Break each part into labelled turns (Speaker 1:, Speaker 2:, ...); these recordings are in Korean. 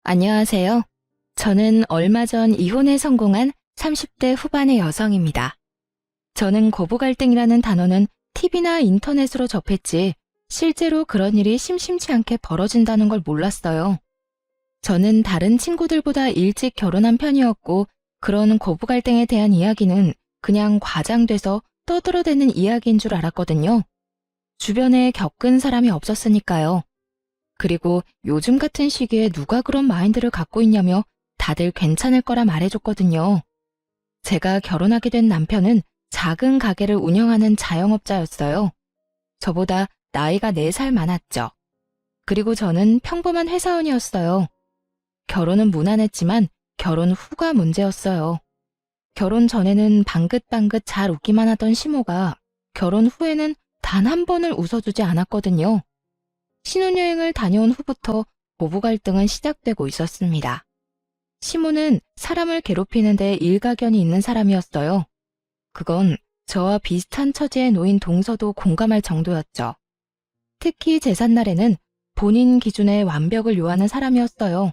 Speaker 1: 안녕하세요. 저는 얼마 전 이혼에 성공한 30대 후반의 여성입니다. 저는 고부 갈등이라는 단어는 TV나 인터넷으로 접했지 실제로 그런 일이 심심치 않게 벌어진다는 걸 몰랐어요. 저는 다른 친구들보다 일찍 결혼한 편이었고 그런 고부 갈등에 대한 이야기는 그냥 과장돼서 떠들어대는 이야기인 줄 알았거든요. 주변에 겪은 사람이 없었으니까요. 그리고 요즘 같은 시기에 누가 그런 마인드를 갖고 있냐며 다들 괜찮을 거라 말해줬거든요. 제가 결혼하게 된 남편은 작은 가게를 운영하는 자영업자였어요. 저보다 나이가 4살 많았죠. 그리고 저는 평범한 회사원이었어요. 결혼은 무난했지만 결혼 후가 문제였어요. 결혼 전에는 방긋방긋 잘 웃기만 하던 시모가 결혼 후에는 단 한 번을 웃어주지 않았거든요. 신혼여행을 다녀온 후부터 부부 갈등은 시작되고 있었습니다. 시모는 사람을 괴롭히는데 일가견이 있는 사람이었어요. 그건 저와 비슷한 처지에 놓인 동서도 공감할 정도였죠. 특히 제삿날에는 본인 기준의 완벽을 요하는 사람이었어요.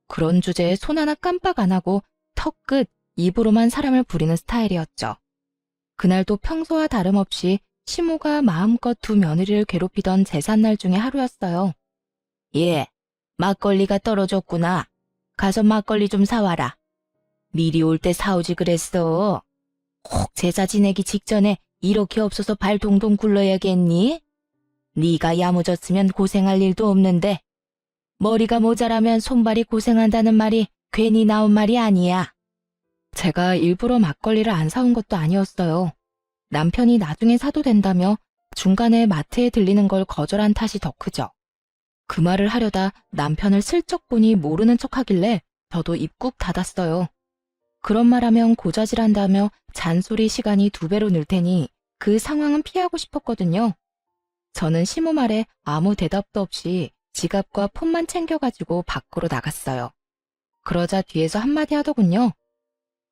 Speaker 1: 그런 주제에 손 하나 깜빡 안 하고 턱끝, 입으로만 사람을 부리는 스타일이었죠. 그날도 평소와 다름없이 시모가 마음껏 두 며느리를 괴롭히던 제삿날 중에 하루였어요. 예, 막걸리가 떨어졌구나. 가서 막걸리 좀 사와라. 미리 올 때 사오지 그랬어. 꼭 제사 지내기 직전에 이렇게 없어서 발 동동 굴러야겠니? 네가 야무졌으면 고생할 일도 없는데 머리가 모자라면 손발이 고생한다는 말이 괜히 나온 말이 아니야. 제가 일부러 막걸리를 안 사온 것도 아니었어요. 남편이 나중에 사도 된다며 중간에 마트에 들리는 걸 거절한 탓이 더 크죠. 그 말을 하려다 남편을 슬쩍 보니 모르는 척하길래 저도 입국 닫았어요. 그런 말하면 고자질한다며 잔소리 시간이 2배로 늘 테니 그 상황은 피하고 싶었거든요. 저는 시모 말에 아무 대답도 없이 지갑과 폰만 챙겨가지고 밖으로 나갔어요. 그러자 뒤에서 한마디 하더군요.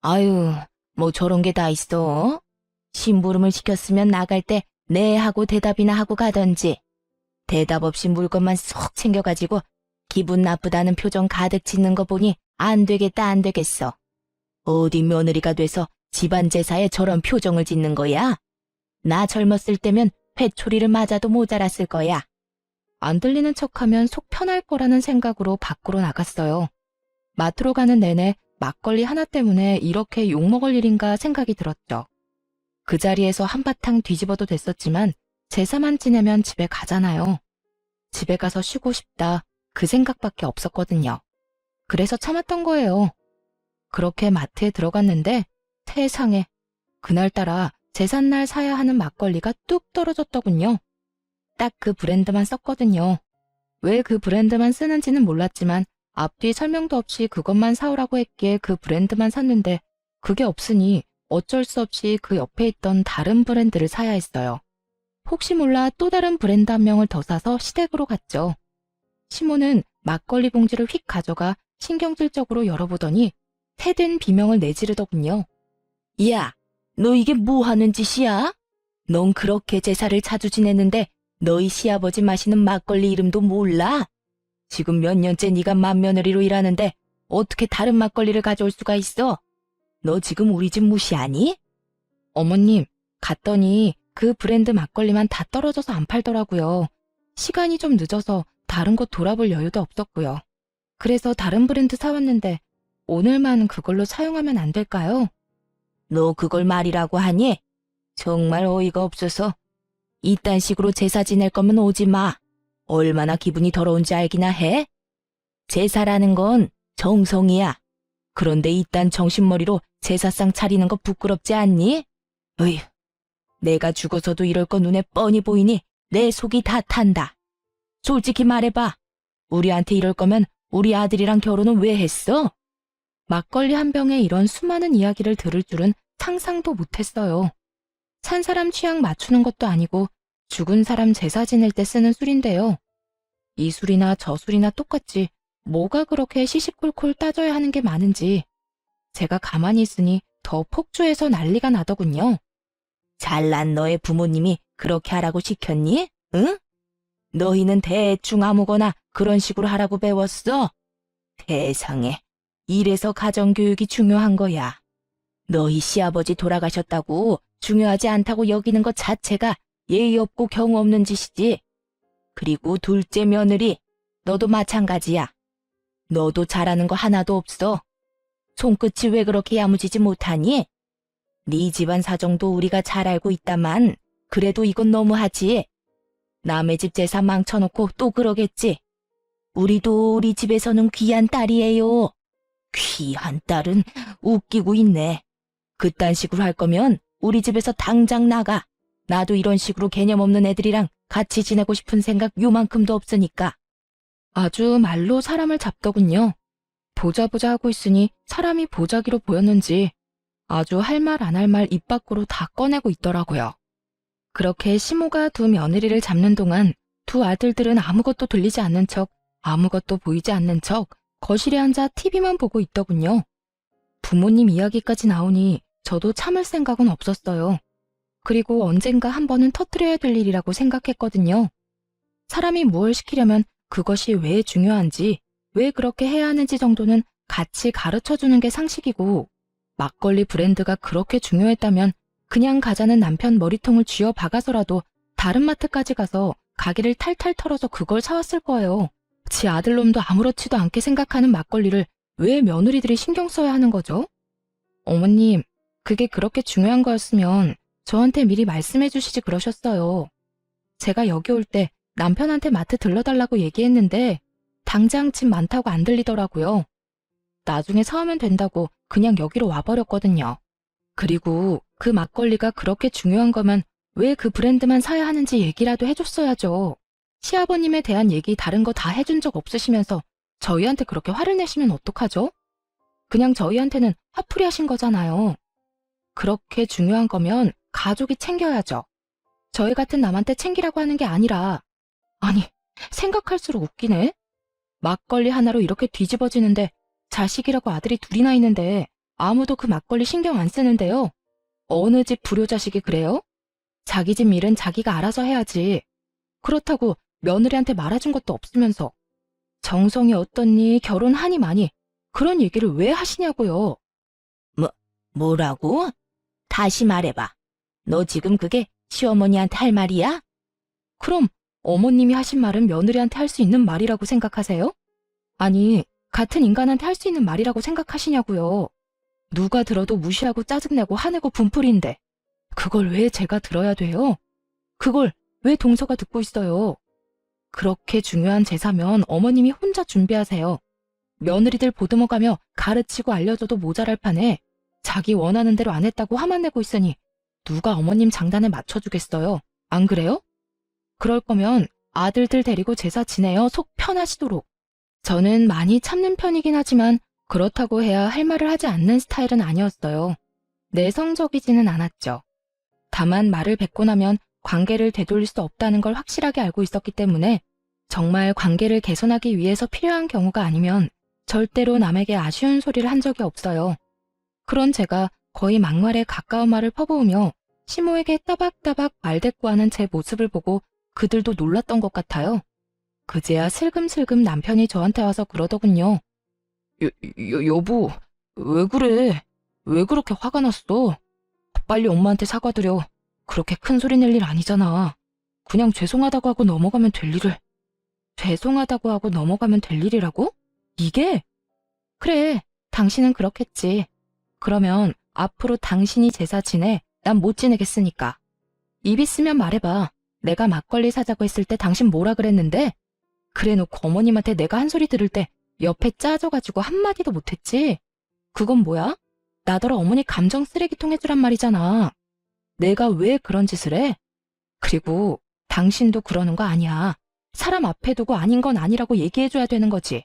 Speaker 1: 아유, 뭐 저런 게 다 있어? 심부름을 시켰으면 나갈 때 네 하고 대답이나 하고 가던지. 대답 없이 물건만 쏙 챙겨가지고 기분 나쁘다는 표정 가득 짓는 거 보니 안 되겠다 안 되겠어. 어디 며느리가 돼서 집안 제사에 저런 표정을 짓는 거야? 나 젊었을 때면 회초리를 맞아도 모자랐을 거야. 안 들리는 척하면 속 편할 거라는 생각으로 밖으로 나갔어요. 마트로 가는 내내 막걸리 하나 때문에 이렇게 욕먹을 일인가 생각이 들었죠. 그 자리에서 한바탕 뒤집어도 됐었지만 제사만 지내면 집에 가잖아요. 집에 가서 쉬고 싶다 그 생각밖에 없었거든요. 그래서 참았던 거예요. 그렇게 마트에 들어갔는데 세상에 그날따라 제삿날 사야 하는 막걸리가 뚝 떨어졌더군요. 딱 그 브랜드만 썼거든요. 왜 그 브랜드만 쓰는지는 몰랐지만 앞뒤 설명도 없이 그것만 사오라고 했기에 그 브랜드만 샀는데 그게 없으니 어쩔 수 없이 그 옆에 있던 다른 브랜드를 사야 했어요. 혹시 몰라 또 다른 브랜드 한 명을 더 사서 시댁으로 갔죠. 시모는 막걸리 봉지를 휙 가져가 신경질적으로 열어보더니 패된 비명을 내지르더군요. 야, 너 이게 뭐 하는 짓이야? 넌 그렇게 제사를 자주 지냈는데 너희 시아버지 마시는 막걸리 이름도 몰라? 지금 몇 년째 네가 맏며느리로 일하는데 어떻게 다른 막걸리를 가져올 수가 있어? 너 지금 우리 집 무시하니? 어머님, 갔더니 그 브랜드 막걸리만 다 떨어져서 안 팔더라고요. 시간이 좀 늦어서 다른 곳 돌아볼 여유도 없었고요. 그래서 다른 브랜드 사왔는데 오늘만 그걸로 사용하면 안 될까요? 너 그걸 말이라고 하니? 정말 어이가 없어서. 이딴 식으로 제사 지낼 거면 오지 마. 얼마나 기분이 더러운지 알기나 해? 제사라는 건 정성이야. 그런데 이딴 정신머리로 제사상 차리는 거 부끄럽지 않니? 어휴, 내가 죽어서도 이럴 거 눈에 뻔히 보이니 내 속이 다 탄다. 솔직히 말해봐. 우리한테 이럴 거면 우리 아들이랑 결혼은 왜 했어? 막걸리 한 병에 이런 수많은 이야기를 들을 줄은 상상도 못했어요. 산 사람 취향 맞추는 것도 아니고 죽은 사람 제사 지낼 때 쓰는 술인데요. 이 술이나 저 술이나 똑같지 뭐가 그렇게 시시콜콜 따져야 하는 게 많은지 제가 가만히 있으니 더 폭주해서 난리가 나더군요. 잘난 너의 부모님이 그렇게 하라고 시켰니? 응? 너희는 대충 아무거나 그런 식으로 하라고 배웠어? 세상에, 이래서 가정교육이 중요한 거야. 너희 시아버지 돌아가셨다고 중요하지 않다고 여기는 것 자체가 예의 없고 경우 없는 짓이지. 그리고 둘째 며느리, 너도 마찬가지야. 너도 잘하는 거 하나도 없어. 손끝이 왜 그렇게 야무지지 못하니? 네 집안 사정도 우리가 잘 알고 있다만 그래도 이건 너무하지. 남의 집 재산 망쳐놓고 또 그러겠지. 우리도 우리 집에서는 귀한 딸이에요. 귀한 딸은 웃기고 있네. 그딴 식으로 할 거면 우리 집에서 당장 나가. 나도 이런 식으로 개념 없는 애들이랑 같이 지내고 싶은 생각 요만큼도 없으니까. 아주 말로 사람을 잡더군요. 보자 하고 있으니 사람이 보자기로 보였는지 아주 할 말 안 할 말 입 밖으로 다 꺼내고 있더라고요. 그렇게 시모가 두 며느리를 잡는 동안 두 아들들은 아무것도 들리지 않는 척, 아무것도 보이지 않는 척 거실에 앉아 TV만 보고 있더군요. 부모님 이야기까지 나오니 저도 참을 생각은 없었어요. 그리고 언젠가 한 번은 터뜨려야 될 일이라고 생각했거든요. 사람이 무엇을 시키려면 그것이 왜 중요한지, 왜 그렇게 해야 하는지 정도는 같이 가르쳐주는 게 상식이고, 막걸리 브랜드가 그렇게 중요했다면 그냥 가자는 남편 머리통을 쥐어 박아서라도 다른 마트까지 가서 가게를 탈탈 털어서 그걸 사왔을 거예요. 지 아들놈도 아무렇지도 않게 생각하는 막걸리를 왜 며느리들이 신경 써야 하는 거죠? 어머님, 그게 그렇게 중요한 거였으면 저한테 미리 말씀해 주시지 그러셨어요. 제가 여기 올 때 남편한테 마트 들러달라고 얘기했는데 당장 집 많다고 안 들리더라고요. 나중에 사오면 된다고 그냥 여기로 와버렸거든요. 그리고 그 막걸리가 그렇게 중요한 거면 왜 그 브랜드만 사야 하는지 얘기라도 해줬어야죠. 시아버님에 대한 얘기 다른 거 다 해준 적 없으시면서 저희한테 그렇게 화를 내시면 어떡하죠? 그냥 저희한테는 화풀이 하신 거잖아요. 그렇게 중요한 거면 가족이 챙겨야죠. 저희 같은 남한테 챙기라고 하는 게 아니라, 아니, 생각할수록 웃기네. 막걸리 하나로 이렇게 뒤집어지는데 자식이라고 아들이 둘이나 있는데 아무도 그 막걸리 신경 안 쓰는데요. 어느 집 불효자식이 그래요? 자기 집 일은 자기가 알아서 해야지. 그렇다고 며느리한테 말해준 것도 없으면서 정성이 어떻니, 결혼하니 마니 그런 얘기를 왜 하시냐고요. 뭐라고? 다시 말해봐. 너 지금 그게 시어머니한테 할 말이야? 그럼 어머님이 하신 말은 며느리한테 할 수 있는 말이라고 생각하세요? 아니, 같은 인간한테 할 수 있는 말이라고 생각하시냐고요. 누가 들어도 무시하고 짜증내고 화내고 분풀인데 그걸 왜 제가 들어야 돼요? 그걸 왜 동서가 듣고 있어요? 그렇게 중요한 제사면 어머님이 혼자 준비하세요. 며느리들 보듬어가며 가르치고 알려줘도 모자랄 판에 자기 원하는 대로 안 했다고 화만 내고 있으니 누가 어머님 장단에 맞춰주겠어요? 안 그래요? 그럴 거면 아들들 데리고 제사 지내요. 속 편하시도록. 저는 많이 참는 편이긴 하지만 그렇다고 해야 할 말을 하지 않는 스타일은 아니었어요. 내성적이지는 않았죠. 다만 말을 뱉고 나면 관계를 되돌릴 수 없다는 걸 확실하게 알고 있었기 때문에 정말 관계를 개선하기 위해서 필요한 경우가 아니면 절대로 남에게 아쉬운 소리를 한 적이 없어요. 그런 제가 거의 막말에 가까운 말을 퍼부으며 시모에게 따박따박 말대꾸하는 제 모습을 보고 그들도 놀랐던 것 같아요. 그제야 슬금슬금 남편이 저한테 와서 그러더군요. 여보, 왜 그래? 왜 그렇게 화가 났어? 빨리 엄마한테 사과드려. 그렇게 큰 소리 낼 일 아니잖아. 그냥 죄송하다고 하고 넘어가면 될 일을. 죄송하다고 하고 넘어가면 될 일이라고? 이게? 그래, 당신은 그렇겠지. 그러면 앞으로 당신이 제사 지내, 난 못 지내겠으니까. 입 있으면 말해봐. 내가 막걸리 사자고 했을 때 당신 뭐라 그랬는데? 그래놓고 어머님한테 내가 한 소리 들을 때 옆에 짜져가지고 한마디도 못했지? 그건 뭐야? 나더러 어머니 감정 쓰레기통 해주란 말이잖아. 내가 왜 그런 짓을 해? 그리고 당신도 그러는 거 아니야. 사람 앞에 두고 아닌 건 아니라고 얘기해줘야 되는 거지.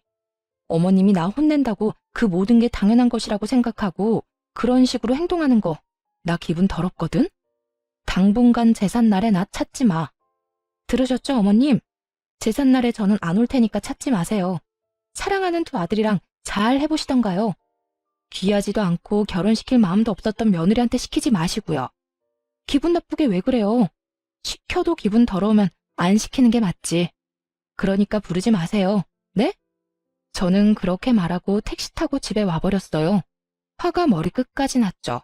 Speaker 1: 어머님이 나 혼낸다고 그 모든 게 당연한 것이라고 생각하고 그런 식으로 행동하는 거 나 기분 더럽거든? 당분간 제삿날에 나 찾지 마. 들으셨죠, 어머님? 제삿날에 저는 안 올 테니까 찾지 마세요. 사랑하는 두 아들이랑 잘 해보시던가요. 귀하지도 않고 결혼시킬 마음도 없었던 며느리한테 시키지 마시고요. 기분 나쁘게 왜 그래요? 시켜도 기분 더러우면 안 시키는 게 맞지. 그러니까 부르지 마세요. 네? 저는 그렇게 말하고 택시 타고 집에 와버렸어요. 화가 머리끝까지 났죠.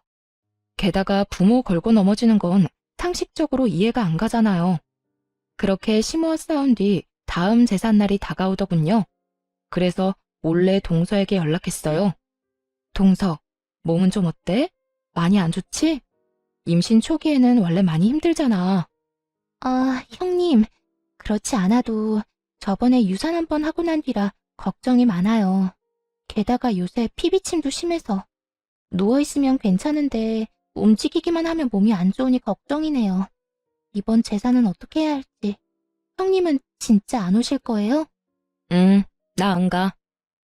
Speaker 1: 게다가 부모 걸고 넘어지는 건 상식적으로 이해가 안 가잖아요. 그렇게 시모와 싸운 뒤 다음 제삿날이 다가오더군요. 그래서 몰래 동서에게 연락했어요. 동서, 몸은 좀 어때? 많이 안 좋지? 임신 초기에는 원래 많이 힘들잖아. 아, 형님, 그렇지 않아도 저번에 유산 한 번 하고 난 뒤라 걱정이 많아요. 게다가 요새 피비침도 심해서 누워있으면 괜찮은데 움직이기만 하면 몸이 안 좋으니 걱정이네요. 이번 제사는 어떻게 해야 할지. 형님은 진짜 안 오실 거예요? 나 안 가.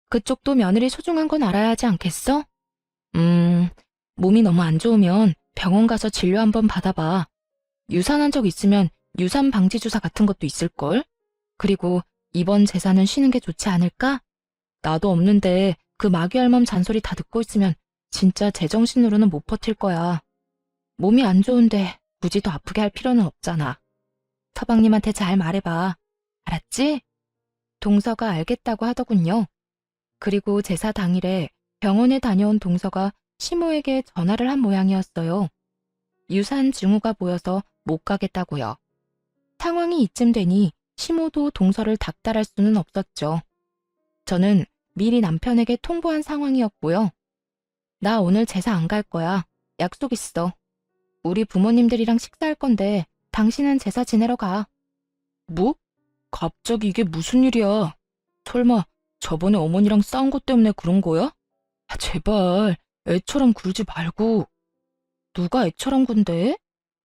Speaker 1: 그쪽도 며느리 소중한 건 알아야 하지 않겠어? 몸이 너무 안 좋으면 병원 가서 진료 한번 받아봐. 유산한 적 있으면 유산 방지 주사 같은 것도 있을걸? 그리고 이번 제사는 쉬는 게 좋지 않을까? 나도 없는데 그 마귀알몸 잔소리 다 듣고 있으면 진짜 제정신으로는 못 버틸 거야. 몸이 안 좋은데 굳이 더 아프게 할 필요는 없잖아. 서방님한테 잘 말해봐. 알았지? 동서가 알겠다고 하더군요. 그리고 제사 당일에 병원에 다녀온 동서가 시모에게 전화를 한 모양이었어요. 유산 징후가 보여서 못 가겠다고요. 상황이 이쯤 되니 시모도 동서를 닥달할 수는 없었죠. 저는 미리 남편에게 통보한 상황이었고요. 나 오늘 제사 안 갈 거야. 약속 있어. 우리 부모님들이랑 식사할 건데 당신은 제사 지내러 가. 뭐? 갑자기 이게 무슨 일이야? 설마 저번에 어머니랑 싸운 것 때문에 그런 거야? 아, 제발 애처럼 굴지 말고. 누가 애처럼 군대?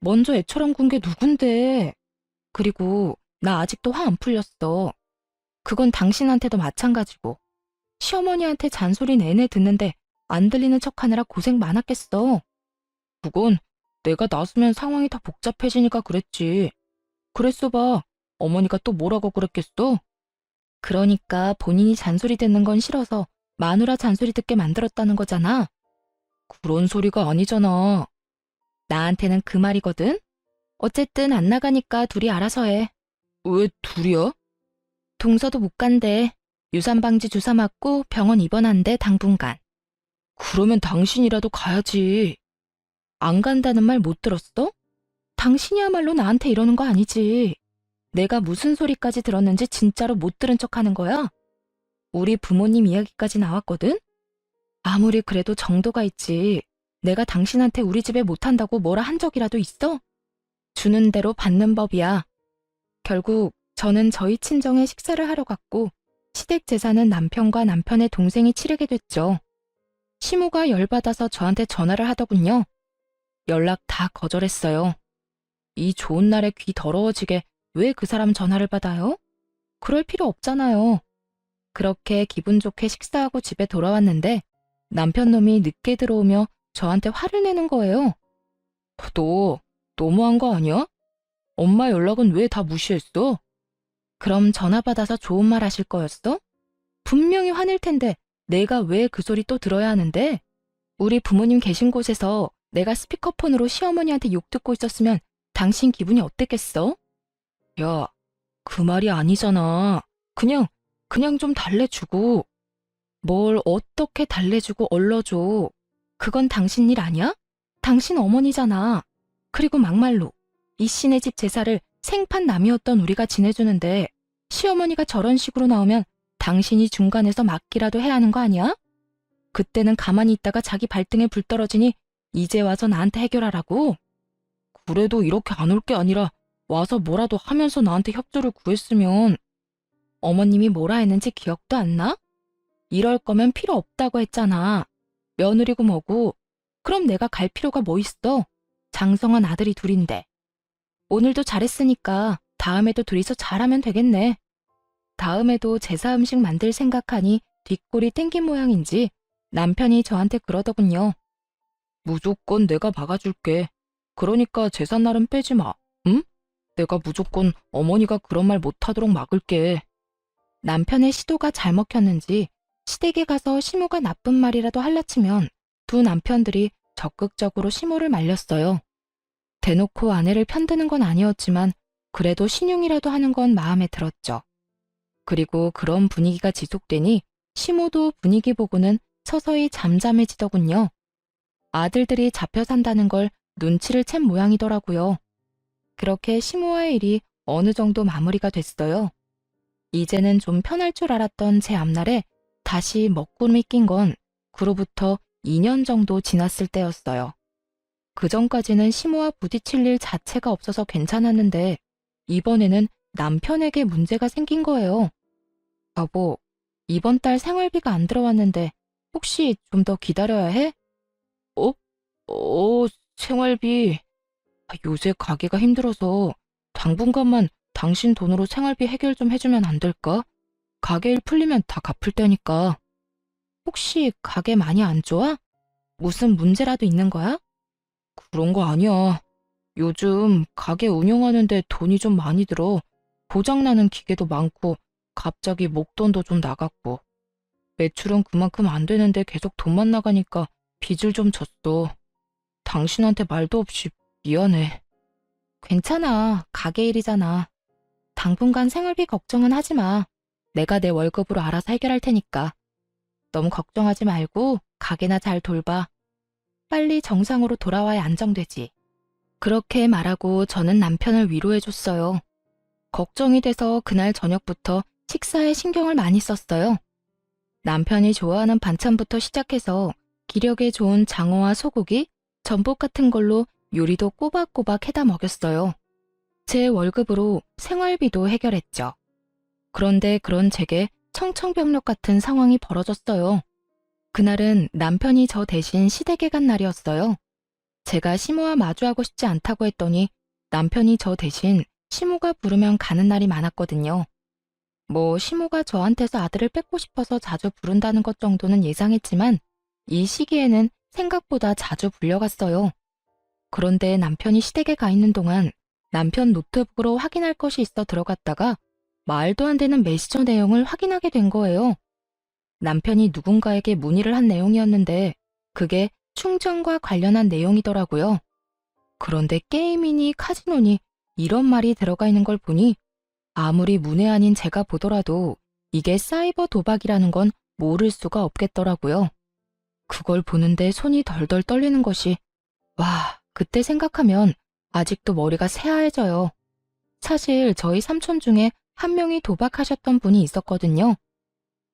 Speaker 1: 먼저 애처럼 군 게 누군데? 그리고 나 아직도 화 안 풀렸어. 그건 당신한테도 마찬가지고. 시어머니한테 잔소리 내내 듣는데 안 들리는 척하느라 고생 많았겠어. 그건 내가 나서면 상황이 더 복잡해지니까 그랬지. 그랬어 봐. 어머니가 또 뭐라고 그랬겠어? 그러니까 본인이 잔소리 듣는 건 싫어서 마누라 잔소리 듣게 만들었다는 거잖아. 그런 소리가 아니잖아. 나한테는 그 말이거든? 어쨌든 안 나가니까 둘이 알아서 해. 왜 둘이야? 동서도 못 간대. 유산방지 주사 맞고 병원 입원한대 당분간. 그러면 당신이라도 가야지. 안 간다는 말 못 들었어? 당신이야말로 나한테 이러는 거 아니지. 내가 무슨 소리까지 들었는지 진짜로 못 들은 척 하는 거야? 우리 부모님 이야기까지 나왔거든? 아무리 그래도 정도가 있지. 내가 당신한테 우리 집에 못한다고 뭐라 한 적이라도 있어? 주는 대로 받는 법이야. 결국 저는 저희 친정에 식사를 하러 갔고 시댁 제사는 남편과 남편의 동생이 치르게 됐죠. 시모가 열받아서 저한테 전화를 하더군요. 연락 다 거절했어요. 이 좋은 날에 귀 더러워지게 왜 그 사람 전화를 받아요? 그럴 필요 없잖아요. 그렇게 기분 좋게 식사하고 집에 돌아왔는데 남편 놈이 늦게 들어오며 저한테 화를 내는 거예요. 너 너무한 거 아니야? 엄마 연락은 왜 다 무시했어? 그럼 전화 받아서 좋은 말 하실 거였어? 분명히 화낼 텐데 내가 왜 그 소리 또 들어야 하는데? 우리 부모님 계신 곳에서 내가 스피커폰으로 시어머니한테 욕 듣고 있었으면 당신 기분이 어땠겠어? 야, 그 말이 아니잖아. 그냥 좀 달래주고. 뭘 어떻게 달래주고 얼러줘. 그건 당신 일 아니야? 당신 어머니잖아. 그리고 막말로 이 씨네 집 제사를 생판 남이었던 우리가 지내주는데 시어머니가 저런 식으로 나오면 당신이 중간에서 막기라도 해야 하는 거 아니야? 그때는 가만히 있다가 자기 발등에 불 떨어지니 이제 와서 나한테 해결하라고? 그래도 이렇게 안 올 게 아니라 와서 뭐라도 하면서 나한테 협조를 구했으면. 어머님이 뭐라 했는지 기억도 안 나? 이럴 거면 필요 없다고 했잖아. 며느리고 뭐고. 그럼 내가 갈 필요가 뭐 있어? 장성한 아들이 둘인데. 오늘도 잘했으니까 다음에도 둘이서 잘하면 되겠네. 다음에도 제사 음식 만들 생각하니 뒷골이 땡긴 모양인지 남편이 저한테 그러더군요. 무조건 내가 막아줄게. 그러니까 제삿날은 빼지 마. 응? 내가 무조건 어머니가 그런 말 못하도록 막을게. 남편의 시도가 잘 먹혔는지 시댁에 가서 시모가 나쁜 말이라도 할라치면 두 남편들이 적극적으로 시모를 말렸어요. 대놓고 아내를 편드는 건 아니었지만 그래도 신용이라도 하는 건 마음에 들었죠. 그리고 그런 분위기가 지속되니 시모도 분위기 보고는 서서히 잠잠해지더군요. 아들들이 잡혀 산다는 걸 눈치를 챈 모양이더라고요. 그렇게 시모와의 일이 어느 정도 마무리가 됐어요. 이제는 좀 편할 줄 알았던 제 앞날에 다시 먹구름이 낀 건 그로부터 2년 정도 지났을 때였어요. 그 전까지는 시모와 부딪힐 일 자체가 없어서 괜찮았는데 이번에는 남편에게 문제가 생긴 거예요. 여보, 이번 달 생활비가 안 들어왔는데 혹시 좀 더 기다려야 해? 어? 생활비. 요새 가게가 힘들어서 당분간만 당신 돈으로 생활비 해결 좀 해주면 안 될까? 가게 일 풀리면 다 갚을 테니까. 혹시 가게 많이 안 좋아? 무슨 문제라도 있는 거야? 그런 거 아니야. 요즘 가게 운영하는데 돈이 좀 많이 들어. 고장나는 기계도 많고 갑자기 목돈도 좀 나갔고. 매출은 그만큼 안 되는데 계속 돈만 나가니까 빚을 좀 졌어. 당신한테 말도 없이 미안해. 괜찮아. 가게 일이잖아. 당분간 생활비 걱정은 하지 마. 내가 내 월급으로 알아서 해결할 테니까. 너무 걱정하지 말고 가게나 잘 돌봐. 빨리 정상으로 돌아와야 안정되지. 그렇게 말하고 저는 남편을 위로해줬어요. 걱정이 돼서 그날 저녁부터 식사에 신경을 많이 썼어요. 남편이 좋아하는 반찬부터 시작해서 기력에 좋은 장어와 소고기, 전복 같은 걸로 요리도 꼬박꼬박 해다 먹였어요. 제 월급으로 생활비도 해결했죠. 그런데 그런 제게 청천벽력 같은 상황이 벌어졌어요. 그날은 남편이 저 대신 시댁에 간 날이었어요. 제가 시모와 마주하고 싶지 않다고 했더니 남편이 저 대신 시모가 부르면 가는 날이 많았거든요. 뭐 시모가 저한테서 아들을 뺏고 싶어서 자주 부른다는 것 정도는 예상했지만 이 시기에는 생각보다 자주 불려갔어요. 그런데 남편이 시댁에 가 있는 동안 남편 노트북으로 확인할 것이 있어 들어갔다가 말도 안 되는 메시저 내용을 확인하게 된 거예요. 남편이 누군가에게 문의를 한 내용이었는데 그게 충전과 관련한 내용이더라고요. 그런데 게임이니 카지노니 이런 말이 들어가 있는 걸 보니 아무리 문외한인 제가 보더라도 이게 사이버 도박이라는 건 모를 수가 없겠더라고요. 그걸 보는데 손이 덜덜 떨리는 것이 그때 생각하면 아직도 머리가 새하얘져요. 사실 저희 삼촌 중에 한 명이 도박하셨던 분이 있었거든요.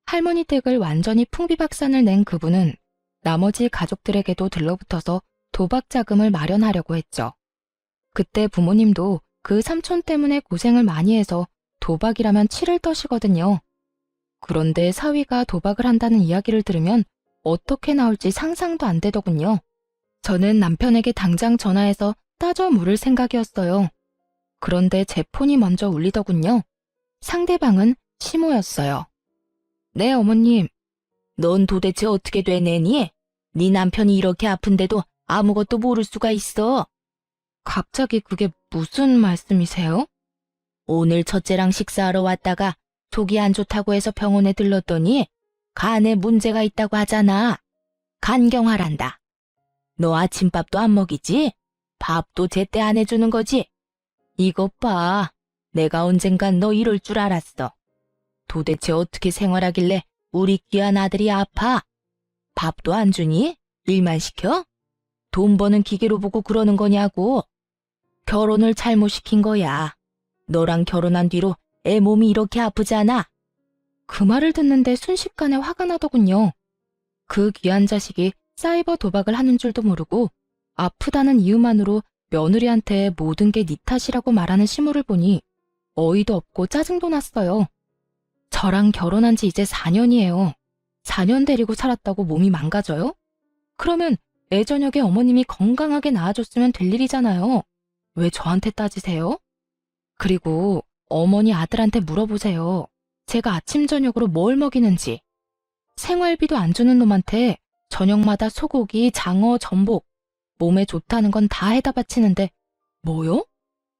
Speaker 1: 할머니 댁을 완전히 풍비박산을 낸 그분은 나머지 가족들에게도 들러붙어서 도박 자금을 마련하려고 했죠. 그때 부모님도 그 삼촌 때문에 고생을 많이 해서 도박이라면 치를 떠시거든요. 그런데 사위가 도박을 한다는 이야기를 들으면 어떻게 나올지 상상도 안 되더군요. 저는 남편에게 당장 전화해서 따져 물을 생각이었어요. 그런데 제 폰이 먼저 울리더군요. 상대방은 시모였어요. 네, 어머님. 넌 도대체 어떻게 되내니? 네 남편이 이렇게 아픈데도 아무것도 모를 수가 있어. 갑자기 그게 무슨 말씀이세요? 오늘 첫째랑 식사하러 왔다가 속이 안 좋다고 해서 병원에 들렀더니 간에 문제가 있다고 하잖아. 간경화란다. 너 아침밥도 안 먹이지? 밥도 제때 안 해주는 거지? 이것 봐. 내가 언젠간 너 이럴 줄 알았어. 도대체 어떻게 생활하길래 우리 귀한 아들이 아파? 밥도 안 주니? 일만 시켜? 돈 버는 기계로 보고 그러는 거냐고. 결혼을 잘못 시킨 거야. 너랑 결혼한 뒤로 애 몸이 이렇게 아프잖아. 그 말을 듣는데 순식간에 화가 나더군요. 그 귀한 자식이 사이버 도박을 하는 줄도 모르고 아프다는 이유만으로 며느리한테 모든 게 네 탓이라고 말하는 시모를 보니 어이도 없고 짜증도 났어요. 저랑 결혼한 지 이제 4년이에요. 4년 데리고 살았다고 몸이 망가져요? 그러면 애 저녁에 어머님이 건강하게 낳아줬으면 될 일이잖아요. 왜 저한테 따지세요? 그리고 어머니 아들한테 물어보세요. 제가 아침 저녁으로 뭘 먹이는지. 생활비도 안 주는 놈한테 저녁마다 소고기, 장어, 전복, 몸에 좋다는 건 다 해다 바치는데 뭐요?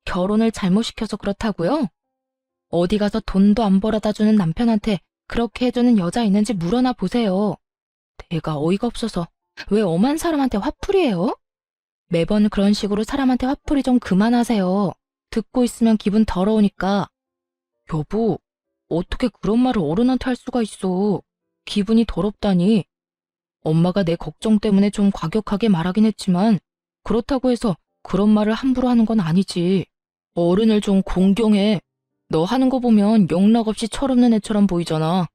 Speaker 1: 결혼을 잘못 시켜서 그렇다고요? 어디 가서 돈도 안 벌어다 주는 남편한테 그렇게 해주는 여자 있는지 물어나 보세요. 내가 어이가 없어서 왜 엄한 사람한테 화풀이해요? 매번 그런 식으로 사람한테 화풀이 좀 그만하세요. 듣고 있으면 기분 더러우니까. 여보, 어떻게 그런 말을 어른한테 할 수가 있어. 기분이 더럽다니. 엄마가 내 걱정 때문에 좀 과격하게 말하긴 했지만 그렇다고 해서 그런 말을 함부로 하는 건 아니지. 어른을 좀 공경해. 너 하는 거 보면 영락없이 철없는 애처럼 보이잖아.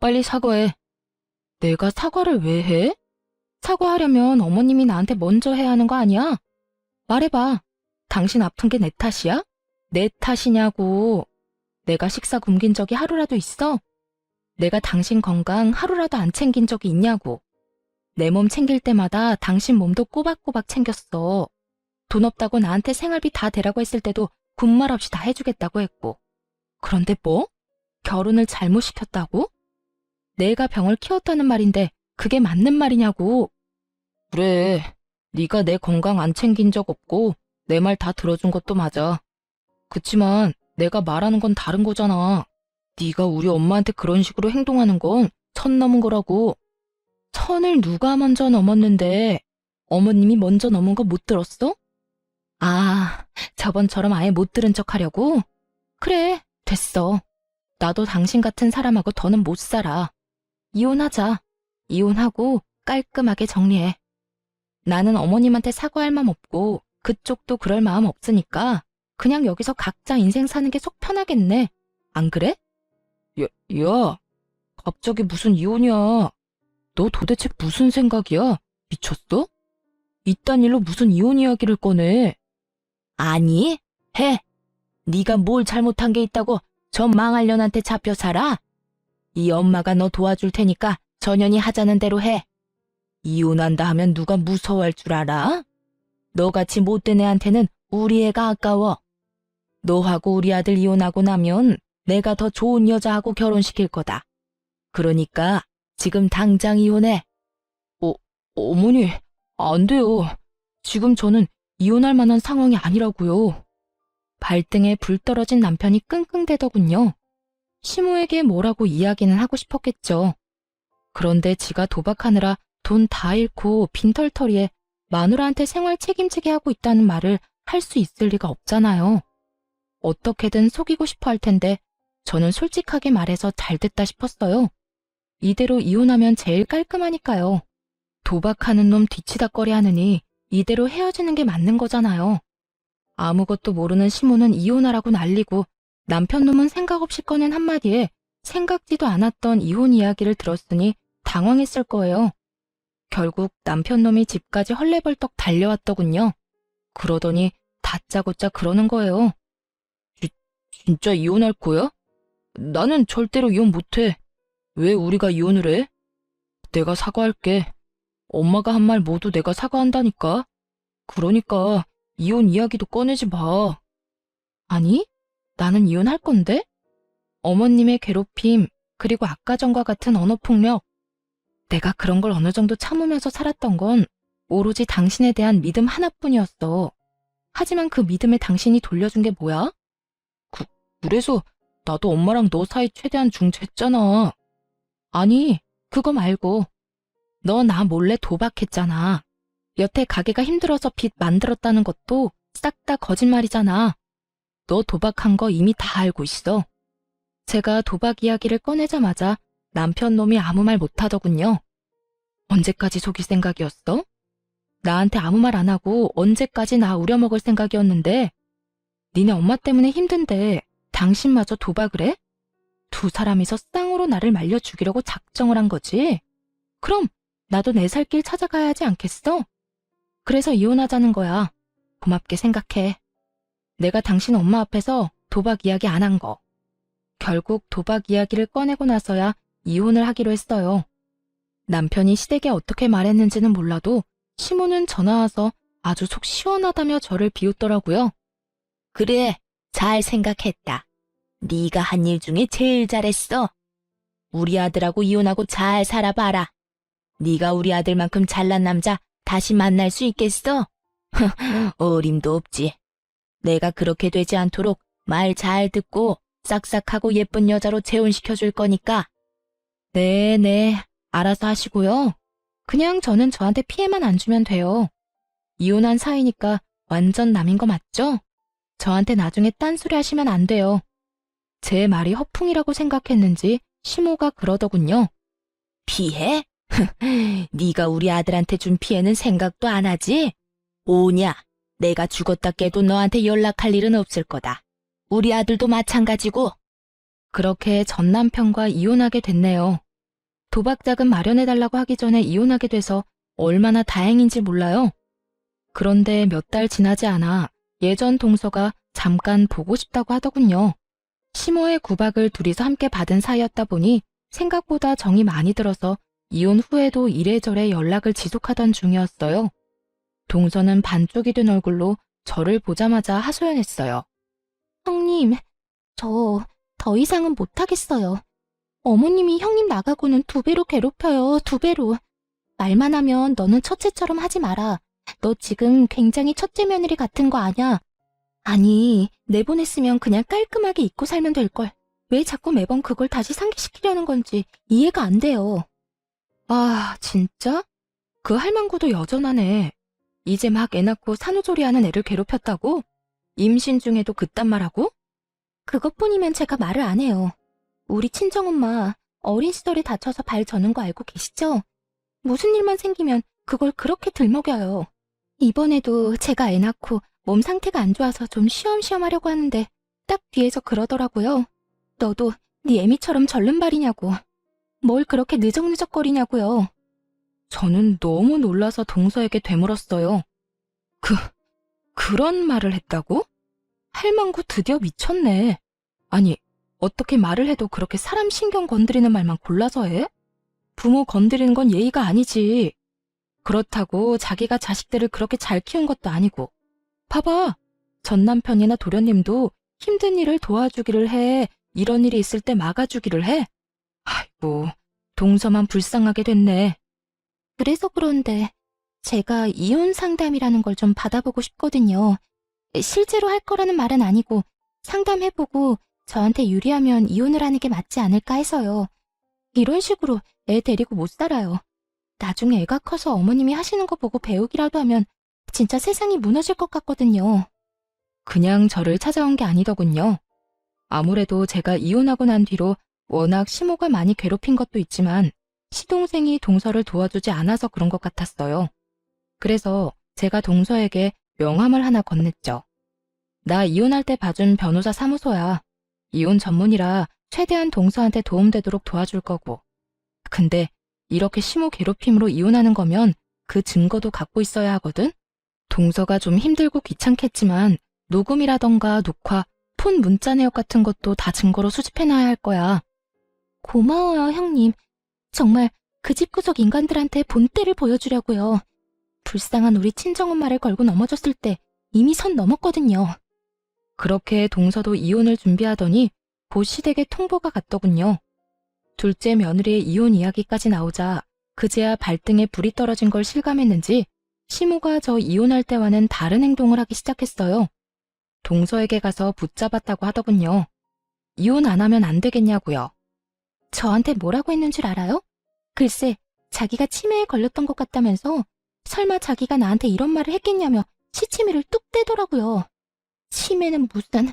Speaker 1: 빨리 사과해. 내가 사과를 왜 해? 사과하려면 어머님이 나한테 먼저 해야 하는 거 아니야? 말해봐. 당신 아픈 게 내 탓이야? 내 탓이냐고. 내가 식사 굶긴 적이 하루라도 있어? 내가 당신 건강 하루라도 안 챙긴 적이 있냐고. 내 몸 챙길 때마다 당신 몸도 꼬박꼬박 챙겼어. 돈 없다고 나한테 생활비 다 대라고 했을 때도 군말 없이 다 해주겠다고 했고. 그런데 뭐? 결혼을 잘못 시켰다고? 내가 병을 키웠다는 말인데 그게 맞는 말이냐고. 그래, 네가 내 건강 안 챙긴 적 없고 내 말 다 들어준 것도 맞아. 그치만 내가 말하는 건 다른 거잖아. 네가 우리 엄마한테 그런 식으로 행동하는 건 선 넘은 거라고. 선을 누가 먼저 넘었는데 어머님이 먼저 넘은 거 못 들었어? 아, 저번처럼 아예 못 들은 척 하려고? 그래, 됐어. 나도 당신 같은 사람하고 더는 못 살아. 이혼하자. 이혼하고 깔끔하게 정리해. 나는 어머님한테 사과할 마음 없고 그쪽도 그럴 마음 없으니까 그냥 여기서 각자 인생 사는 게 속 편하겠네. 안 그래? 야, 갑자기 무슨 이혼이야. 너 도대체 무슨 생각이야? 미쳤어? 이딴 일로 무슨 이혼 이야기를 꺼내? 아니, 해. 네가 뭘 잘못한 게 있다고 저 망할 년한테 잡혀 살아? 이 엄마가 너 도와줄 테니까 전연이 하자는 대로 해. 이혼한다 하면 누가 무서워할 줄 알아? 너같이 못된 애한테는 우리 애가 아까워. 너하고 우리 아들 이혼하고 나면 내가 더 좋은 여자하고 결혼시킬 거다. 그러니까 지금 당장 이혼해. 어머니, 안 돼요. 지금 저는 이혼할 만한 상황이 아니라고요. 발등에 불 떨어진 남편이 끙끙대더군요. 시모에게 뭐라고 이야기는 하고 싶었겠죠. 그런데 지가 도박하느라 돈 다 잃고 빈털터리에 마누라한테 생활 책임지게 하고 있다는 말을 할 수 있을 리가 없잖아요. 어떻게든 속이고 싶어 할 텐데 저는 솔직하게 말해서 잘 됐다 싶었어요. 이대로 이혼하면 제일 깔끔하니까요. 도박하는 놈 뒤치다꺼리 하느니 이대로 헤어지는 게 맞는 거잖아요. 아무것도 모르는 시모는 이혼하라고 난리고 남편 놈은 생각 없이 꺼낸 한마디에 생각지도 않았던 이혼 이야기를 들었으니 당황했을 거예요. 결국 남편 놈이 집까지 헐레벌떡 달려왔더군요. 그러더니 다짜고짜 그러는 거예요. 진짜 이혼할 거야? 나는 절대로 이혼 못해. 왜 우리가 이혼을 해? 내가 사과할게. 엄마가 한 말 모두 내가 사과한다니까. 그러니까 이혼 이야기도 꺼내지 마. 아니, 나는 이혼할 건데? 어머님의 괴롭힘, 그리고 아까 전과 같은 언어폭력. 내가 그런 걸 어느 정도 참으면서 살았던 건 오로지 당신에 대한 믿음 하나뿐이었어. 하지만 그 믿음을 당신이 돌려준 게 뭐야? 그래서 나도 엄마랑 너 사이 최대한 중재했잖아. 아니, 그거 말고 너 나 몰래 도박했잖아. 여태 가게가 힘들어서 빚 만들었다는 것도 싹 다 거짓말이잖아. 너 도박한 거 이미 다 알고 있어. 제가 도박 이야기를 꺼내자마자 남편 놈이 아무 말 못하더군요. 언제까지 속일 생각이었어? 나한테 아무 말 안 하고 언제까지 나 우려먹을 생각이었는데 니네 엄마 때문에 힘든데 당신마저 도박을 해? 두 사람이서 쌍으로 나를 말려 죽이려고 작정을 한 거지? 그럼 나도 내 살 길 찾아가야 하지 않겠어? 그래서 이혼하자는 거야. 고맙게 생각해. 내가 당신 엄마 앞에서 도박 이야기 안 한 거. 결국 도박 이야기를 꺼내고 나서야 이혼을 하기로 했어요. 남편이 시댁에 어떻게 말했는지는 몰라도 시모는 전화와서 아주 속 시원하다며 저를 비웃더라고요. 그래, 잘 생각했다. 네가 한 일 중에 제일 잘했어. 우리 아들하고 이혼하고 잘 살아봐라. 네가 우리 아들만큼 잘난 남자 다시 만날 수 있겠어? 어림도 없지. 내가 그렇게 되지 않도록 말 잘 듣고 싹싹하고 예쁜 여자로 재혼시켜줄 거니까. 네, 알아서 하시고요. 그냥 저는 저한테 피해만 안 주면 돼요. 이혼한 사이니까 완전 남인 거 맞죠? 저한테 나중에 딴소리 하시면 안 돼요. 제 말이 허풍이라고 생각했는지 시모가 그러더군요. 피해? 네가 우리 아들한테 준 피해는 생각도 안 하지? 오냐, 내가 죽었다 깨도 너한테 연락할 일은 없을 거다. 우리 아들도 마찬가지고. 그렇게 전 남편과 이혼하게 됐네요. 도박 자금 마련해달라고 하기 전에 이혼하게 돼서 얼마나 다행인지 몰라요. 그런데 몇 달 지나지 않아 예전 동서가 잠깐 보고 싶다고 하더군요. 시모의 구박을 둘이서 함께 받은 사이였다 보니 생각보다 정이 많이 들어서 이혼 후에도 이래저래 연락을 지속하던 중이었어요. 동서는 반쪽이 된 얼굴로 저를 보자마자 하소연했어요. 형님, 저 더 이상은 못하겠어요. 어머님이 형님 나가고는 2배로 괴롭혀요, 2배로. 말만 하면 너는 첫째처럼 하지 마라. 너 지금 굉장히 첫째 며느리 같은 거 아냐? 아니, 내보냈으면 그냥 깔끔하게 잊고 살면 될걸. 왜 자꾸 매번 그걸 다시 상기시키려는 건지 이해가 안 돼요. 아, 진짜? 그 할망구도 여전하네. 이제 막 애 낳고 산후조리하는 애를 괴롭혔다고? 임신 중에도 그딴 말하고? 그것뿐이면 제가 말을 안 해요. 우리 친정엄마 어린 시절에 다쳐서 발 저는 거 알고 계시죠? 무슨 일만 생기면 그걸 그렇게 들먹여요. 이번에도 제가 애 낳고 몸 상태가 안 좋아서 좀 쉬엄쉬엄 하려고 하는데 딱 뒤에서 그러더라고요. 너도 네 애미처럼 절름발이냐고. 뭘 그렇게 느적느적거리냐고요. 저는 너무 놀라서 동서에게 되물었어요. 그런 말을 했다고? 할망구 드디어 미쳤네. 아니, 어떻게 말을 해도 그렇게 사람 신경 건드리는 말만 골라서 해? 부모 건드리는 건 예의가 아니지. 그렇다고 자기가 자식들을 그렇게 잘 키운 것도 아니고. 봐봐, 전 남편이나 도련님도 힘든 일을 도와주기를 해. 이런 일이 있을 때 막아주기를 해. 아이고, 동서만 불쌍하게 됐네. 그래서 그런데 제가 이혼 상담이라는 걸 좀 받아보고 싶거든요. 실제로 할 거라는 말은 아니고 상담해보고 저한테 유리하면 이혼을 하는 게 맞지 않을까 해서요. 이런 식으로 애 데리고 못 살아요. 나중에 애가 커서 어머님이 하시는 거 보고 배우기라도 하면 진짜 세상이 무너질 것 같거든요. 그냥 저를 찾아온 게 아니더군요. 아무래도 제가 이혼하고 난 뒤로 워낙 시모가 많이 괴롭힌 것도 있지만 시동생이 동서를 도와주지 않아서 그런 것 같았어요. 그래서 제가 동서에게 명함을 하나 건넸죠. 나 이혼할 때 봐준 변호사 사무소야. 이혼 전문이라 최대한 동서한테 도움되도록 도와줄 거고. 근데 이렇게 시모 괴롭힘으로 이혼하는 거면 그 증거도 갖고 있어야 하거든? 동서가 좀 힘들고 귀찮겠지만 녹음이라던가 녹화, 폰 문자 내역 같은 것도 다 증거로 수집해놔야 할 거야. 고마워요, 형님. 정말 그 집구석 인간들한테 본때를 보여주려고요. 불쌍한 우리 친정엄마를 걸고 넘어졌을 때 이미 선 넘었거든요. 그렇게 동서도 이혼을 준비하더니 곧 시댁에 통보가 갔더군요. 둘째 며느리의 이혼 이야기까지 나오자 그제야 발등에 불이 떨어진 걸 실감했는지 시모가 저 이혼할 때와는 다른 행동을 하기 시작했어요. 동서에게 가서 붙잡았다고 하더군요. 이혼 안 하면 안 되겠냐고요. 저한테 뭐라고 했는 줄 알아요? 글쎄, 자기가 치매에 걸렸던 것 같다면서 설마 자기가 나한테 이런 말을 했겠냐며 시치미를 뚝 떼더라고요. 치매는 무슨...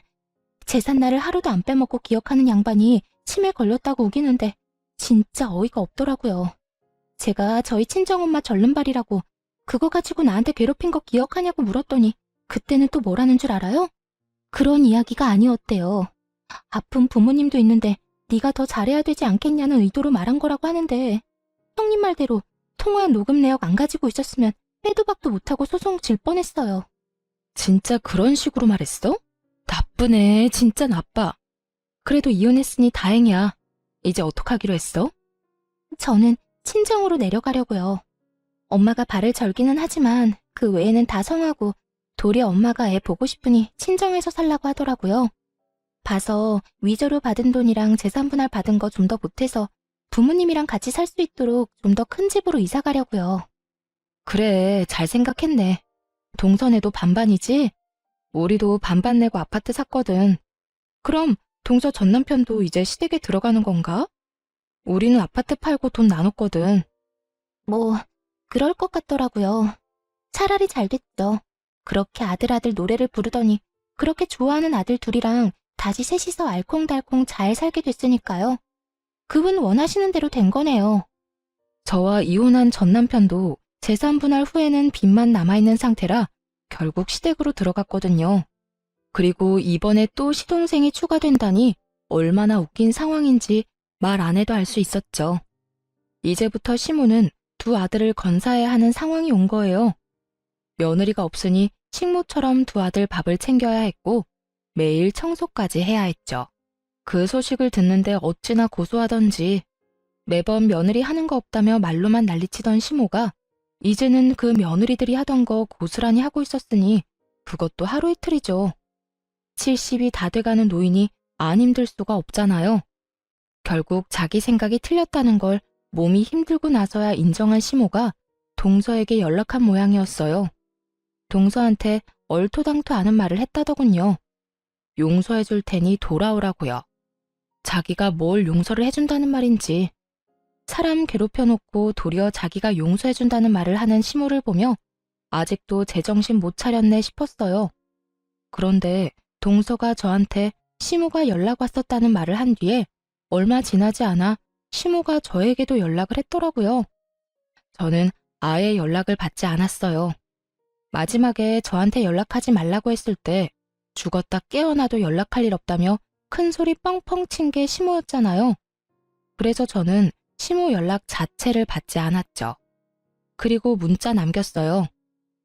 Speaker 1: 재산 날을 하루도 안 빼먹고 기억하는 양반이 치매 걸렸다고 우기는데 진짜 어이가 없더라고요. 제가 저희 친정엄마 절름발이라고 그거 가지고 나한테 괴롭힌 거 기억하냐고 물었더니 그때는 또 뭐라는 줄 알아요? 그런 이야기가 아니었대요. 아픈 부모님도 있는데 네가 더 잘해야 되지 않겠냐는 의도로 말한 거라고 하는데 형님 말대로 통화 녹음 내역 안 가지고 있었으면 빼도 박도 못하고 소송 질 뻔했어요. 진짜 그런 식으로 말했어? 나쁘네, 진짜 나빠. 그래도 이혼했으니 다행이야. 이제 어떡하기로 했어? 저는 친정으로 내려가려고요. 엄마가 발을 절기는 하지만 그 외에는 다 성하고 도리어 엄마가 애 보고 싶으니 친정에서 살라고 하더라고요. 봐서 위조료 받은 돈이랑 재산분할 받은 거 좀 더 보태서 부모님이랑 같이 살 수 있도록 좀 더 큰 집으로 이사 가려고요. 그래, 잘 생각했네. 동선에도 반반이지? 우리도 반반 내고 아파트 샀거든. 그럼 동서 전 남편도 이제 시댁에 들어가는 건가? 우리는 아파트 팔고 돈 나눴거든. 뭐 그럴 것 같더라고요. 차라리 잘 됐죠. 그렇게 아들 노래를 부르더니 그렇게 좋아하는 아들 둘이랑 다시 셋이서 알콩달콩 잘 살게 됐으니까요. 그분 원하시는 대로 된 거네요. 저와 이혼한 전 남편도 재산 분할 후에는 빚만 남아있는 상태라 결국 시댁으로 들어갔거든요. 그리고 이번에 또 시동생이 추가된다니 얼마나 웃긴 상황인지 말 안 해도 알 수 있었죠. 이제부터 시모는 두 아들을 건사해야 하는 상황이 온 거예요. 며느리가 없으니 식모처럼 두 아들 밥을 챙겨야 했고 매일 청소까지 해야 했죠. 그 소식을 듣는데 어찌나 고소하던지 매번 며느리 하는 거 없다며 말로만 난리치던 시모가 이제는 그 며느리들이 하던 거 고스란히 하고 있었으니 그것도 하루 이틀이죠. 70이 다 돼가는 노인이 안 힘들 수가 없잖아요. 결국 자기 생각이 틀렸다는 걸 몸이 힘들고 나서야 인정한 시모가 동서에게 연락한 모양이었어요. 동서한테 얼토당토 않은 말을 했다더군요. 용서해줄 테니 돌아오라고요. 자기가 뭘 용서를 해준다는 말인지. 사람 괴롭혀놓고 도리어 자기가 용서해준다는 말을 하는 시모를 보며 아직도 제정신 못 차렸네 싶었어요. 그런데 동서가 저한테 시모가 연락 왔었다는 말을 한 뒤에 얼마 지나지 않아 시모가 저에게도 연락을 했더라고요. 저는 아예 연락을 받지 않았어요. 마지막에 저한테 연락하지 말라고 했을 때 죽었다 깨어나도 연락할 일 없다며 큰 소리 뻥뻥 친 게 시모였잖아요. 그래서 저는 시모 연락 자체를 받지 않았죠. 그리고 문자 남겼어요.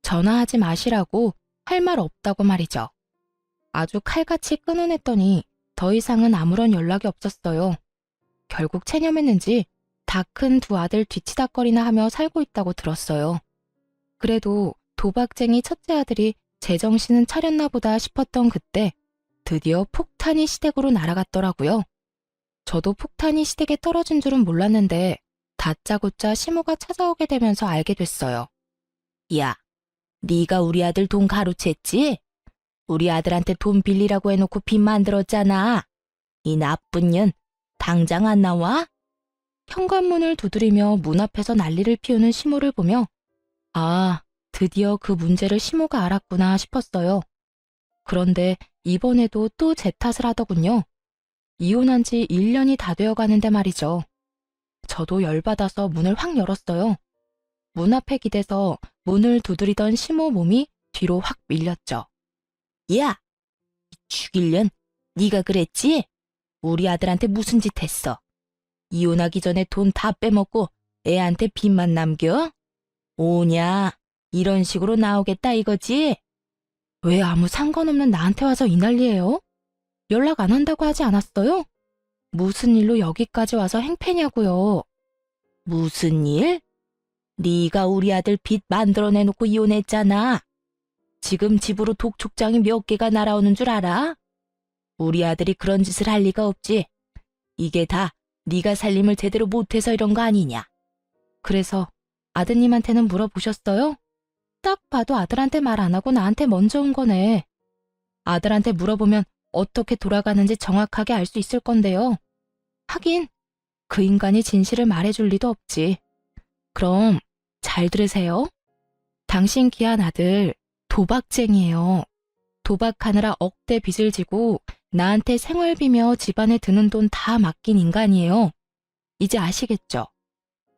Speaker 1: 전화하지 마시라고 할 말 없다고 말이죠. 아주 칼같이 끊어냈더니 더 이상은 아무런 연락이 없었어요. 결국 체념했는지 다 큰 두 아들 뒤치다거리나 하며 살고 있다고 들었어요. 그래도 도박쟁이 첫째 아들이 제정신은 차렸나 보다 싶었던 그때 드디어 폭탄이 시댁으로 날아갔더라고요. 저도 폭탄이 시댁에 떨어진 줄은 몰랐는데 다짜고짜 시모가 찾아오게 되면서 알게 됐어요. 야, 네가 우리 아들 돈 가로챘지? 우리 아들한테 돈 빌리라고 해놓고 빚 만들었잖아. 이 나쁜 년, 당장 안 나와? 현관문을 두드리며 문 앞에서 난리를 피우는 시모를 보며 아, 드디어 그 문제를 시모가 알았구나 싶었어요. 그런데 이번에도 또 제 탓을 하더군요. 이혼한 지 1년이 다 되어 가는데 말이죠. 저도 열받아서 문을 확 열었어요. 문 앞에 기대서 문을 두드리던 시모 몸이 뒤로 확 밀렸죠. 야! 죽일년 네가 그랬지? 우리 아들한테 무슨 짓 했어? 이혼하기 전에 돈 다 빼먹고 애한테 빚만 남겨? 오냐? 이런 식으로 나오겠다 이거지? 왜 아무 상관없는 나한테 와서 이 난리예요? 연락 안 한다고 하지 않았어요? 무슨 일로 여기까지 와서 행패냐고요. 무슨 일? 네가 우리 아들 빚 만들어내놓고 이혼했잖아. 지금 집으로 독촉장이 몇 개가 날아오는 줄 알아? 우리 아들이 그런 짓을 할 리가 없지. 이게 다 네가 살림을 제대로 못해서 이런 거 아니냐. 그래서 아드님한테는 물어보셨어요? 딱 봐도 아들한테 말 안 하고 나한테 먼저 온 거네. 아들한테 물어보면 어떻게 돌아가는지 정확하게 알 수 있을 건데요. 하긴 그 인간이 진실을 말해줄 리도 없지. 그럼 잘 들으세요. 당신 귀한 아들 도박쟁이에요. 도박하느라 억대 빚을 지고 나한테 생활비며 집안에 드는 돈 다 맡긴 인간이에요. 이제 아시겠죠?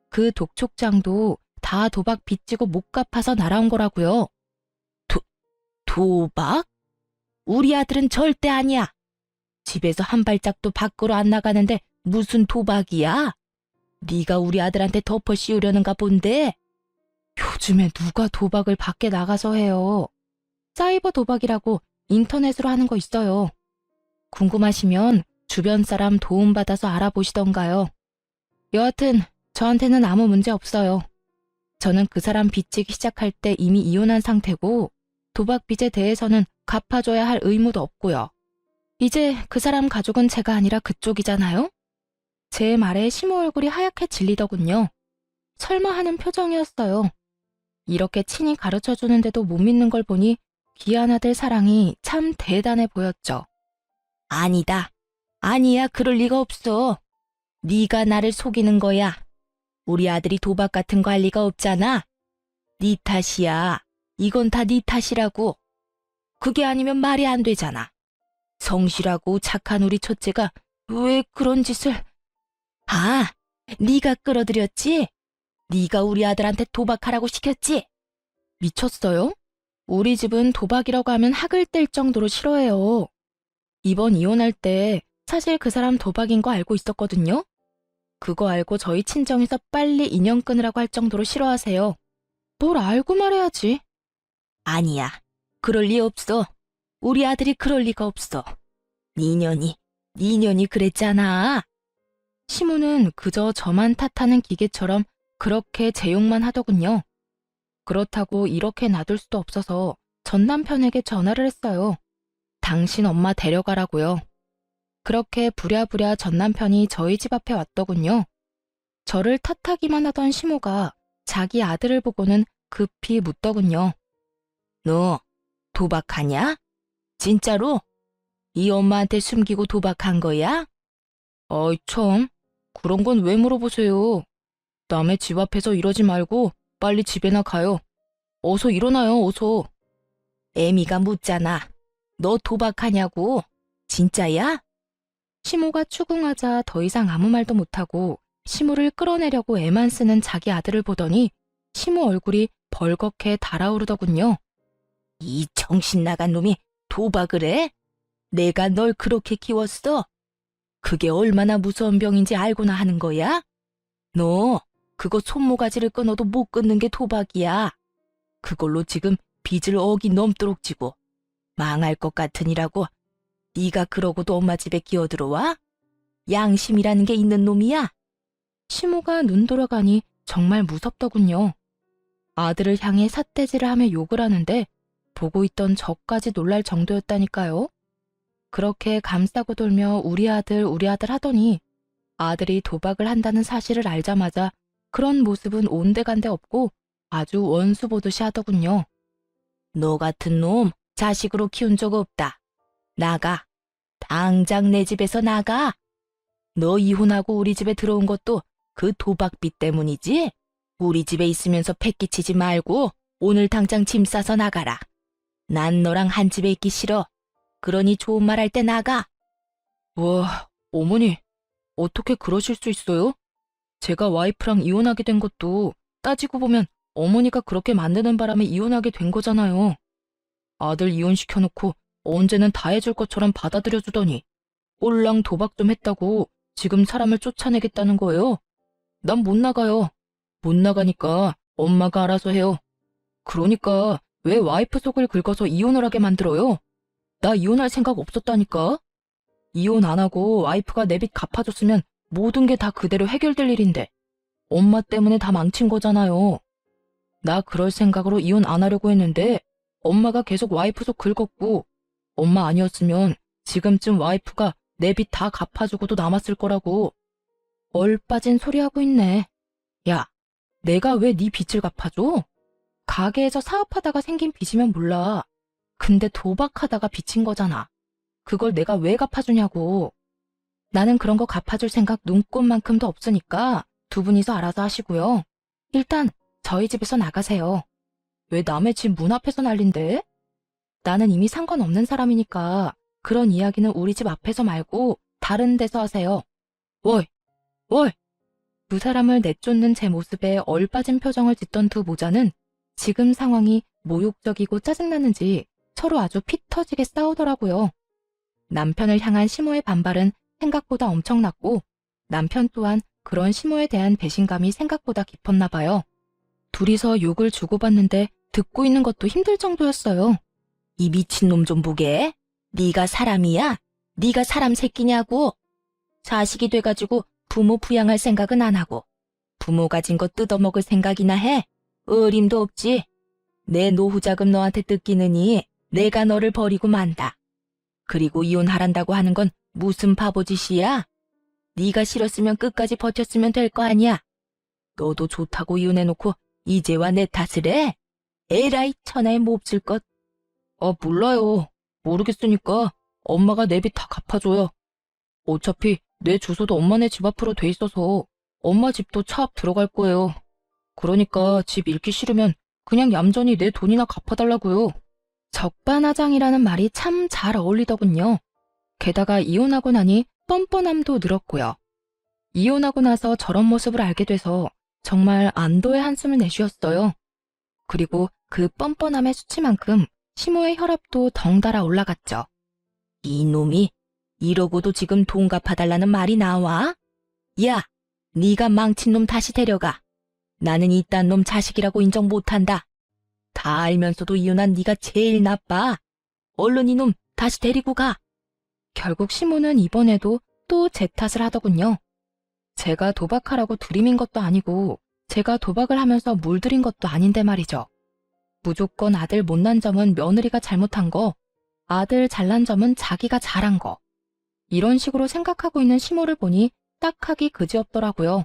Speaker 1: 그 독촉장도 다 도박 빚지고 못 갚아서 날아온 거라고요. 도박? 우리 아들은 절대 아니야. 집에서 한 발짝도 밖으로 안 나가는데 무슨 도박이야? 네가 우리 아들한테 덮어 씌우려는가 본데? 요즘에 누가 도박을 밖에 나가서 해요. 사이버 도박이라고 인터넷으로 하는 거 있어요. 궁금하시면 주변 사람 도움받아서 알아보시던가요. 여하튼 저한테는 아무 문제 없어요. 저는 그 사람 빚지기 시작할 때 이미 이혼한 상태고 도박 빚에 대해서는 갚아줘야 할 의무도 없고요. 이제 그 사람 가족은 제가 아니라 그쪽이잖아요? 제 말에 시모 얼굴이 하얗게 질리더군요. 설마 하는 표정이었어요. 이렇게 친히 가르쳐주는데도 못 믿는 걸 보니 귀한 아들 사랑이 참 대단해 보였죠. 아니다. 아니야, 그럴 리가 없어. 네가 나를 속이는 거야. 우리 아들이 도박 같은 거 할 리가 없잖아. 네 탓이야. 이건 다 네 탓이라고. 그게 아니면 말이 안 되잖아. 성실하고 착한 우리 첫째가 왜 그런 짓을... 아, 네가 끌어들였지? 네가 우리 아들한테 도박하라고 시켰지? 미쳤어요? 우리 집은 도박이라고 하면 학을 뗄 정도로 싫어해요. 이번 이혼할 때 사실 그 사람 도박인 거 알고 있었거든요? 그거 알고 저희 친정에서 빨리 인연 끊으라고 할 정도로 싫어하세요. 뭘 알고 말해야지. 아니야. 그럴 리 없어. 우리 아들이 그럴 리가 없어. 니년이 그랬잖아. 시모는 그저 저만 탓하는 기계처럼 그렇게 제 욕만 하더군요. 그렇다고 이렇게 놔둘 수도 없어서 전 남편에게 전화를 했어요. 당신 엄마 데려가라고요. 그렇게 부랴부랴 전 남편이 저희 집 앞에 왔더군요. 저를 탓하기만 하던 시모가 자기 아들을 보고는 급히 묻더군요. 너 도박하냐? 진짜로? 이 엄마한테 숨기고 도박한 거야? 어이 참, 그런 건 왜 물어보세요? 남의 집 앞에서 이러지 말고 빨리 집에나 가요. 어서 일어나요, 어서. 애미가 묻잖아. 너 도박하냐고? 진짜야? 시모가 추궁하자 더 이상 아무 말도 못하고 시모를 끌어내려고 애만 쓰는 자기 아들을 보더니 시모 얼굴이 벌겋게 달아오르더군요. 이 정신 나간 놈이 도박을 해? 내가 널 그렇게 키웠어? 그게 얼마나 무서운 병인지 알고나 하는 거야? 너 그거 손모가지를 끊어도 못 끊는 게 도박이야. 그걸로 지금 빚을 억이 넘도록 지고 망할 것 같으니라고 네가 그러고도 엄마 집에 기어들어와? 양심이라는 게 있는 놈이야? 시모가 눈 돌아가니 정말 무섭더군요. 아들을 향해 삿대질을 하며 욕을 하는데 보고 있던 저까지 놀랄 정도였다니까요. 그렇게 감싸고 돌며 우리 아들 하더니 아들이 도박을 한다는 사실을 알자마자 그런 모습은 온데간데 없고 아주 원수 보듯이 하더군요. 너 같은 놈 자식으로 키운 적 없다. 나가. 당장 내 집에서 나가. 너 이혼하고 우리 집에 들어온 것도 그 도박빚 때문이지? 우리 집에 있으면서 패기치지 말고 오늘 당장 짐 싸서 나가라. 난 너랑 한 집에 있기 싫어. 그러니 좋은 말 할 때 나가. 와, 어머니, 어떻게 그러실 수 있어요? 제가 와이프랑 이혼하게 된 것도 따지고 보면 어머니가 그렇게 만드는 바람에 이혼하게 된 거잖아요. 아들 이혼시켜놓고 언제는 다 해줄 것처럼 받아들여주더니 꼴랑 도박 좀 했다고 지금 사람을 쫓아내겠다는 거예요. 난 못 나가요. 못 나가니까 엄마가 알아서 해요. 그러니까 왜 와이프 속을 긁어서 이혼을 하게 만들어요? 나 이혼할 생각 없었다니까. 이혼 안 하고 와이프가 내 빚 갚아줬으면 모든 게 다 그대로 해결될 일인데 엄마 때문에 다 망친 거잖아요. 나 그럴 생각으로 이혼 안 하려고 했는데 엄마가 계속 와이프 속 긁었고 엄마 아니었으면 지금쯤 와이프가 내 빚 다 갚아주고도 남았을 거라고. 얼빠진 소리 하고 있네. 야, 내가 왜 네 빚을 갚아줘? 가게에서 사업하다가 생긴 빚이면 몰라. 근데 도박하다가 빚인 거잖아. 그걸 내가 왜 갚아주냐고. 나는 그런 거 갚아줄 생각 눈꼽만큼도 없으니까 두 분이서 알아서 하시고요. 일단 저희 집에서 나가세요. 왜 남의 집 문 앞에서 난린데? 나는 이미 상관없는 사람이니까 그런 이야기는 우리 집 앞에서 말고 다른 데서 하세요. 월! 월! 두 사람을 내쫓는 제 모습에 얼빠진 표정을 짓던 두 모자는 지금 상황이 모욕적이고 짜증나는지 서로 아주 피 터지게 싸우더라고요. 남편을 향한 시모의 반발은 생각보다 엄청났고 남편 또한 그런 시모에 대한 배신감이 생각보다 깊었나 봐요. 둘이서 욕을 주고받는데 듣고 있는 것도 힘들 정도였어요. 이 미친놈 좀 보게. 네가 사람이야? 네가 사람 새끼냐고. 자식이 돼가지고 부모 부양할 생각은 안 하고 부모 가진 거 뜯어먹을 생각이나 해? 어림도 없지. 내 노후자금 너한테 뜯기느니 내가 너를 버리고 만다. 그리고 이혼하란다고 하는 건 무슨 바보짓이야? 네가 싫었으면 끝까지 버텼으면 될 거 아니야. 너도 좋다고 이혼해놓고 이제와 내 탓을 해? 에라이 천하에 몹쓸 것. 몰라요. 모르겠으니까 엄마가 내 빚 다 갚아줘요. 어차피 내 주소도 엄마네 집 앞으로 돼 있어서 엄마 집도 차 앞 들어갈 거예요. 그러니까 집 잃기 싫으면 그냥 얌전히 내 돈이나 갚아달라고요. 적반하장이라는 말이 참 잘 어울리더군요. 게다가 이혼하고 나니 뻔뻔함도 늘었고요. 이혼하고 나서 저런 모습을 알게 돼서 정말 안도의 한숨을 내쉬었어요. 그리고 그 뻔뻔함의 수치만큼 시모의 혈압도 덩달아 올라갔죠. 이놈이 이러고도 지금 돈 갚아달라는 말이 나와? 야, 네가 망친 놈 다시 데려가. 나는 이딴 놈 자식이라고 인정 못한다. 다 알면서도 이혼한 네가 제일 나빠. 얼른 이놈 다시 데리고 가. 결국 시모는 이번에도 또 제 탓을 하더군요. 제가 도박하라고 들이민 것도 아니고 제가 도박을 하면서 물들인 것도 아닌데 말이죠. 무조건 아들 못난 점은 며느리가 잘못한 거, 아들 잘난 점은 자기가 잘한 거. 이런 식으로 생각하고 있는 시모를 보니 딱하기 그지없더라고요.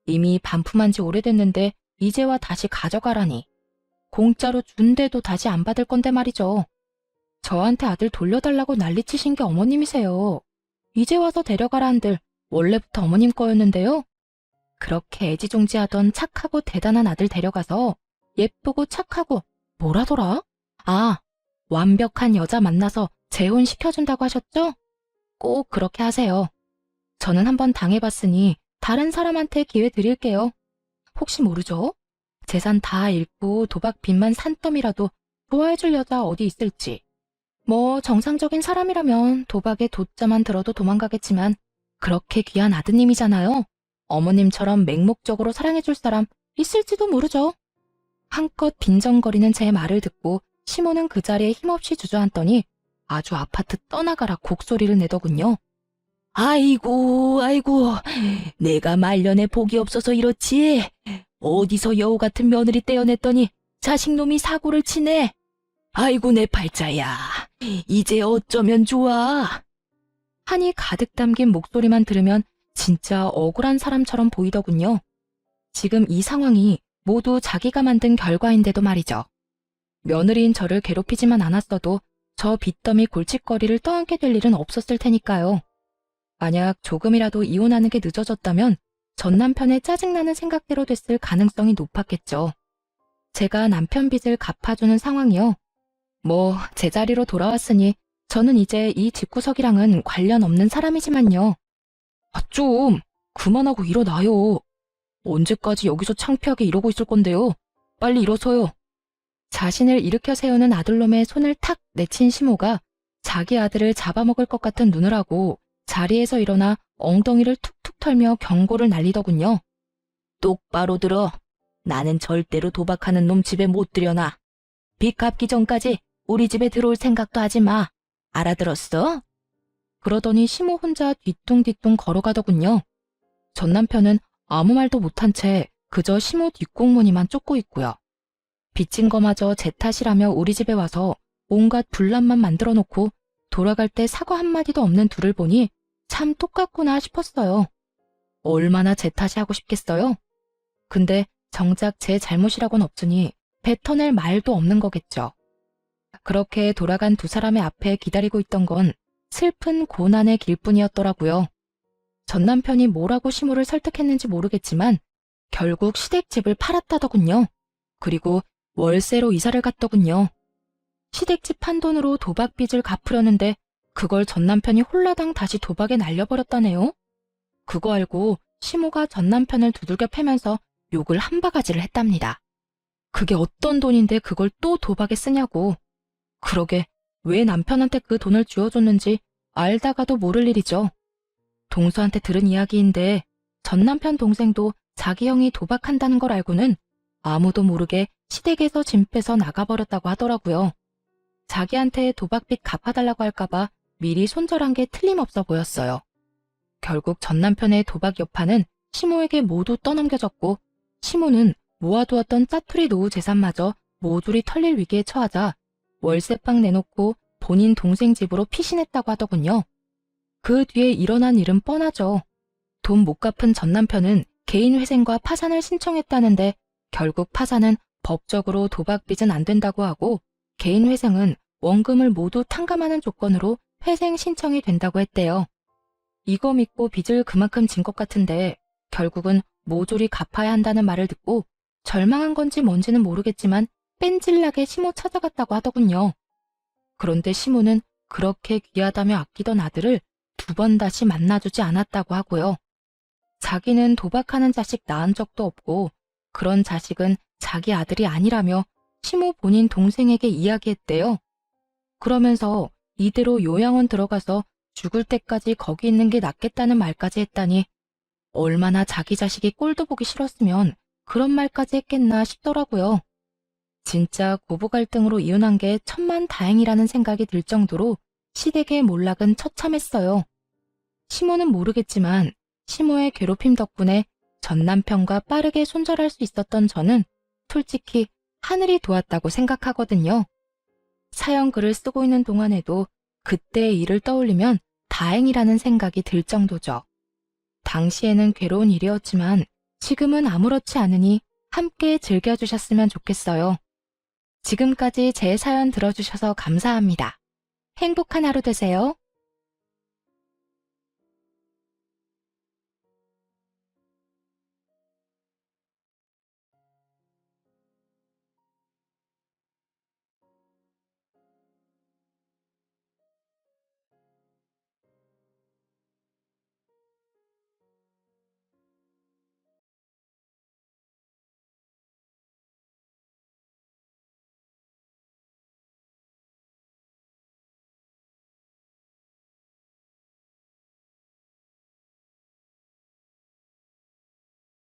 Speaker 1: 이미 반품한 지 오래됐는데 이제와 다시 가져가라니. 공짜로 준대도 다시 안 받을 건데 말이죠. 저한테 아들 돌려달라고 난리치신 게 어머님이세요. 이제 와서 데려가라 한들 원래부터 어머님 거였는데요. 그렇게 애지중지하던 착하고 대단한 아들 데려가서 예쁘고 착하고 뭐라더라? 아, 완벽한 여자 만나서 재혼시켜준다고 하셨죠? 꼭 그렇게 하세요. 저는 한번 당해봤으니 다른 사람한테 기회 드릴게요. 혹시 모르죠? 재산 다 잃고 도박 빚만 산더미라도 좋아해줄 여자 어디 있을지. 뭐 정상적인 사람이라면 도박에 돛자만 들어도 도망가겠지만 그렇게 귀한 아드님이잖아요. 어머님처럼 맹목적으로 사랑해줄 사람 있을지도 모르죠. 한껏 빈정거리는 제 말을 듣고 시모는 그 자리에 힘없이 주저앉더니 아주 아파트 떠나가라 곡소리를 내더군요. 아이고, 아이고, 내가 말년에 복이 없어서 이렇지. 어디서 여우 같은 며느리 떼어냈더니 자식놈이 사고를 치네. 아이고, 내 팔자야. 이제 어쩌면 좋아. 한이 가득 담긴 목소리만 들으면 진짜 억울한 사람처럼 보이더군요. 지금 이 상황이 모두 자기가 만든 결과인데도 말이죠. 며느리인 저를 괴롭히지만 않았어도 저 빚더미 골칫거리를 떠안게 될 일은 없었을 테니까요. 만약 조금이라도 이혼하는 게 늦어졌다면 전 남편의 짜증나는 생각대로 됐을 가능성이 높았겠죠. 제가 남편 빚을 갚아주는 상황이요. 뭐 제자리로 돌아왔으니 저는 이제 이 집구석이랑은 관련 없는 사람이지만요. 아, 좀 그만하고 일어나요. 언제까지 여기서 창피하게 이러고 있을 건데요. 빨리 일어서요. 자신을 일으켜 세우는 아들놈의 손을 탁 내친 시모가 자기 아들을 잡아먹을 것 같은 눈을 하고 자리에서 일어나 엉덩이를 툭툭 털며 경고를 날리더군요. 똑바로 들어. 나는 절대로 도박하는 놈 집에 못 들여놔. 빚 갚기 전까지 우리 집에 들어올 생각도 하지 마. 알아들었어? 그러더니 시모 혼자 뒤뚱뒤뚱 걸어가더군요. 전 남편은 아무 말도 못한 채 그저 시모 뒷공무니만 쫓고 있고요. 빚진 거마저 제 탓이라며 우리 집에 와서 온갖 분란만 만들어 놓고 돌아갈 때 사과 한마디도 없는 둘을 보니 참 똑같구나 싶었어요. 얼마나 제 탓이 하고 싶겠어요? 근데 정작 제 잘못이라고는 없으니 뱉어낼 말도 없는 거겠죠. 그렇게 돌아간 두 사람의 앞에 기다리고 있던 건 슬픈 고난의 길뿐이었더라고요. 전 남편이 뭐라고 시모를 설득했는지 모르겠지만 결국 시댁집을 팔았다더군요. 그리고 월세로 이사를 갔더군요. 시댁집 판 돈으로 도박빚을 갚으려는데 그걸 전 남편이 홀라당 다시 도박에 날려버렸다네요. 그거 알고 시모가 전 남편을 두들겨 패면서 욕을 한 바가지를 했답니다. 그게 어떤 돈인데 그걸 또 도박에 쓰냐고. 그러게 왜 남편한테 그 돈을 쥐어줬는지 알다가도 모를 일이죠. 동서한테 들은 이야기인데 전 남편 동생도 자기 형이 도박한다는 걸 알고는 아무도 모르게 시댁에서 짐 빼서 나가버렸다고 하더라고요. 자기한테 도박빚 갚아달라고 할까봐 미리 손절한 게 틀림없어 보였어요. 결국 전 남편의 도박 여파는 시모에게 모두 떠넘겨졌고 시모는 모아두었던 짜투리 노후 재산마저 모조리 털릴 위기에 처하자 월세방 내놓고 본인 동생 집으로 피신했다고 하더군요. 그 뒤에 일어난 일은 뻔하죠. 돈 못 갚은 전 남편은 개인회생과 파산을 신청했다는데 결국 파산은 법적으로 도박빚은 안 된다고 하고 개인회생은 원금을 모두 탕감하는 조건으로 회생 신청이 된다고 했대요. 이거 믿고 빚을 그만큼 진 것 같은데 결국은 모조리 갚아야 한다는 말을 듣고 절망한 건지 뭔지는 모르겠지만 뺀질나게 시모 찾아갔다고 하더군요. 그런데 시모는 그렇게 귀하다며 아끼던 아들을 두 번 다시 만나주지 않았다고 하고요. 자기는 도박하는 자식 낳은 적도 없고 그런 자식은 자기 아들이 아니라며 시모 본인 동생에게 이야기했대요. 그러면서 이대로 요양원 들어가서 죽을 때까지 거기 있는 게 낫겠다는 말까지 했다니 얼마나 자기 자식이 꼴도 보기 싫었으면 그런 말까지 했겠나 싶더라고요. 진짜 고부 갈등으로 이혼한 게 천만다행이라는 생각이 들 정도로 시댁의 몰락은 처참했어요. 시모는 모르겠지만 시모의 괴롭힘 덕분에 전 남편과 빠르게 손절할 수 있었던 저는 솔직히 하늘이 도왔다고 생각하거든요. 사연 글을 쓰고 있는 동안에도 그때의 일을 떠올리면 다행이라는 생각이 들 정도죠. 당시에는 괴로운 일이었지만 지금은 아무렇지 않으니 함께 즐겨주셨으면 좋겠어요. 지금까지 제 사연 들어주셔서 감사합니다. 행복한 하루 되세요.